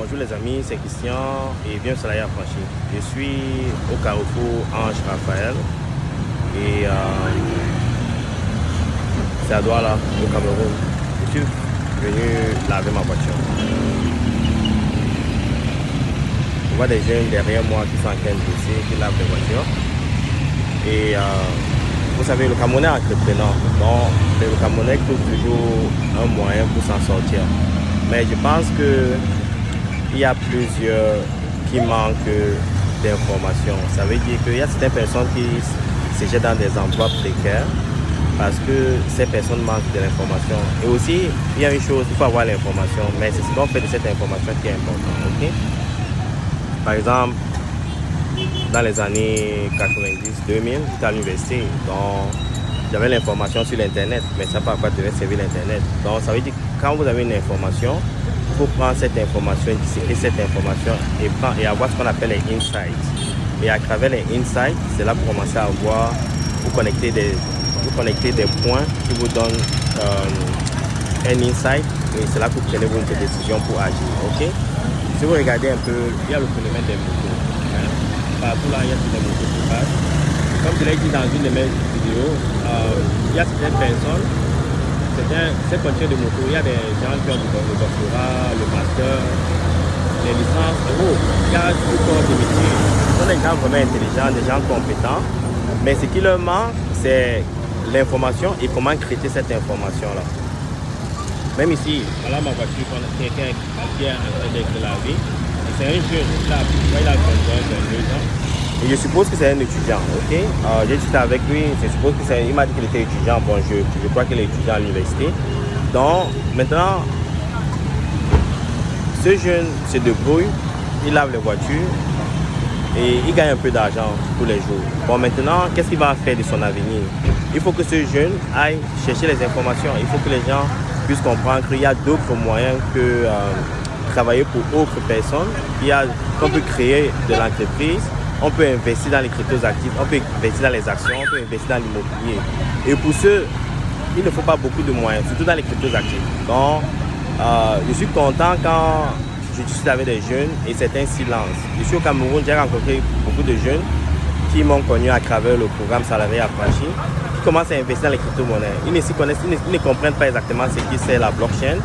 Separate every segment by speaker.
Speaker 1: Bonjour les amis, c'est Christian et bienvenue sur Salarié Affranchi. Je suis au carrefour Ange Raphaël et c'est à Douala, au Cameroun. Je suis venu laver ma voiture. Je vois des jeunes derrière moi qui sont en train de bosser, qui lavent les voitures. Et vous savez, le Camerounais est entrepreneur, donc le Camerounais trouve toujours un moyen pour s'en sortir. Mais je pense qu'il y a plusieurs qui manquent d'informations. Ça veut dire qu'il y a certaines personnes qui se jettent dans des emplois précaires parce que ces personnes manquent de l'information. Et aussi, il y a une chose, il faut avoir l'information, mais c'est ce qu'on fait de cette information qui est important. Okay? Par exemple, dans les années 90-2000, j'étais à l'université, donc j'avais l'information sur l'Internet, mais ça pas à quoi devait servir l'Internet. Donc ça veut dire que quand vous avez une information, il faut prendre cette information, disséquer cette information et avoir ce qu'on appelle les insights. Et à travers les insights, c'est là pour commencer à voir, vous connecter des points qui vous donnent un insight et c'est là que vous prenez une décision pour agir. Okay? Si vous regardez un peu, il y a le phénomène des motos. Partout là, il y a toutes les motos qui passent. Comme je l'ai dit dans une de mes vidéos, il y a certaines personnes, ces conducteurs de moto, il y a des gens qui ont le doctorat, le master, les licences. Il y a tout sortes de métiers. Ce sont des gens vraiment intelligents, des gens compétents. Mais ce qui leur manque, c'est l'information et comment traiter cette information-là. Même ici, voilà ma voiture, quelqu'un qui est en train d'être lavé. C'est un jeune, il a 22 ans. Et je suppose que c'est un étudiant, ok? J'ai discuté avec lui, il m'a dit qu'il était étudiant. Bon, je crois qu'il est étudiant à l'université. Donc, maintenant, ce jeune se débrouille, il lave les voitures et il gagne un peu d'argent tous les jours. Bon, maintenant, qu'est-ce qu'il va faire de son avenir? Il faut que ce jeune aille chercher les informations. Il faut que les gens puissent comprendre qu'il y a d'autres moyens que travailler pour autres personnes. On peut créer de l'entreprise. On peut investir dans les cryptos actifs, on peut investir dans les actions, on peut investir dans l'immobilier. Et pour ce, il ne faut pas beaucoup de moyens, surtout dans les cryptos actifs. Donc, je suis content quand je discute avec des jeunes et c'est un silence. Je suis au Cameroun, j'ai rencontré beaucoup de jeunes qui m'ont connu à travers le programme Salarié Affranchi, qui commencent à investir dans les crypto-monnaies. Ils ne s'y connaissent, ils ne comprennent pas exactement ce que c'est la blockchain.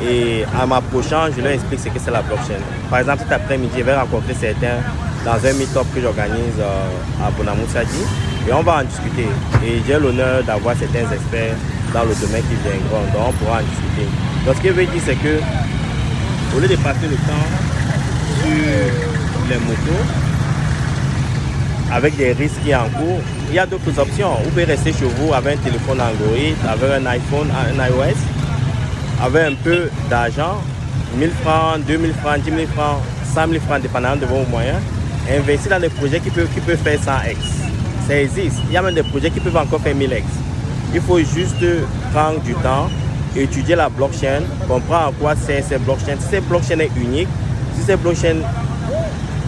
Speaker 1: Et en m'approchant, je leur explique ce que c'est la blockchain. Par exemple, cet après-midi, je vais rencontrer certains dans un meet-up que j'organise à Bonamoussadi et on va en discuter. Et j'ai l'honneur d'avoir certains experts dans le domaine qui viendront, donc on pourra en discuter. Donc ce que je veux dire, c'est que au lieu de passer le temps sur les motos, avec des risques qui en cours, il y a d'autres options. Vous pouvez rester chez vous avec un téléphone Android, avec un iPhone, un iOS, avec un peu d'argent, 1000 francs, 2000 francs, 10 000 francs, 100 000 francs, dépendamment de vos moyens, investir dans des projets qui peuvent faire 100x. Ça existe. Il y a même des projets qui peuvent encore faire 1000x. Il faut juste prendre du temps, étudier la blockchain, comprendre en quoi c'est cette blockchain. Si cette blockchain est unique, si cette blockchain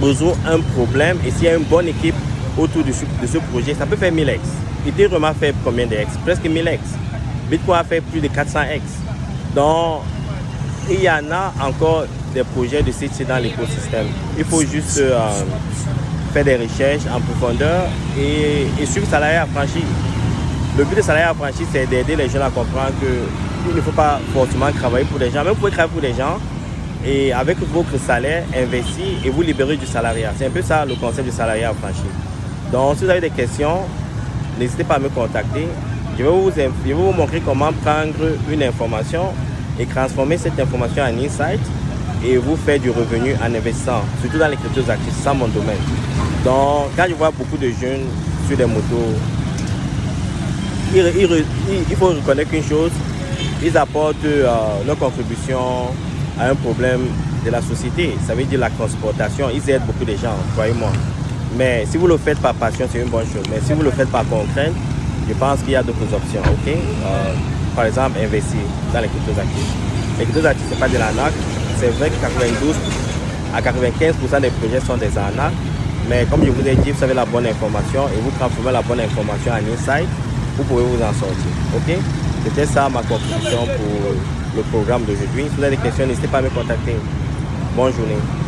Speaker 1: résout un problème et s'il y a une bonne équipe autour de ce projet, ça peut faire 1000x. Ethereum a fait combien de x? Presque 1000x. Bitcoin a fait plus de 400x. Donc, il y en a encore des projets de ce type dans l'écosystème. Il faut juste faire des recherches en profondeur et suivre Salarié Affranchi. Le but de Salarié Affranchi, c'est d'aider les gens à comprendre qu'il ne faut pas forcément travailler pour des gens. Même vous pouvez travailler pour des gens et avec votre salaire, investir et vous libérer du salariat. C'est un peu ça le concept du Salarié Affranchi. Donc, si vous avez des questions, n'hésitez pas à me contacter. Je vais vous montrer comment prendre une information et transformer cette information en insight et vous faire du revenu en investissant, surtout dans les cryptos actifs, c'est ça mon domaine. Donc, quand je vois beaucoup de jeunes sur des motos, il faut reconnaître une chose, ils apportent leur contribution à un problème de la société. Ça veut dire la transportation, ils aident beaucoup de gens, croyez-moi. Mais si vous le faites par passion, c'est une bonne chose. Mais si vous le faites par contrainte, je pense qu'il y a d'autres options, ok? Par exemple, investir dans les cryptos actifs. Les cryptos actifs, ce n'est pas de l'arnaque. C'est vrai que 92 à 95% des projets sont des arnaques. Mais comme je vous ai dit, vous avez la bonne information et vous transformez la bonne information en insight, vous pouvez vous en sortir, ok? C'était ça ma contribution pour le programme d'aujourd'hui. Si vous avez des questions, n'hésitez pas à me contacter. Bonne journée.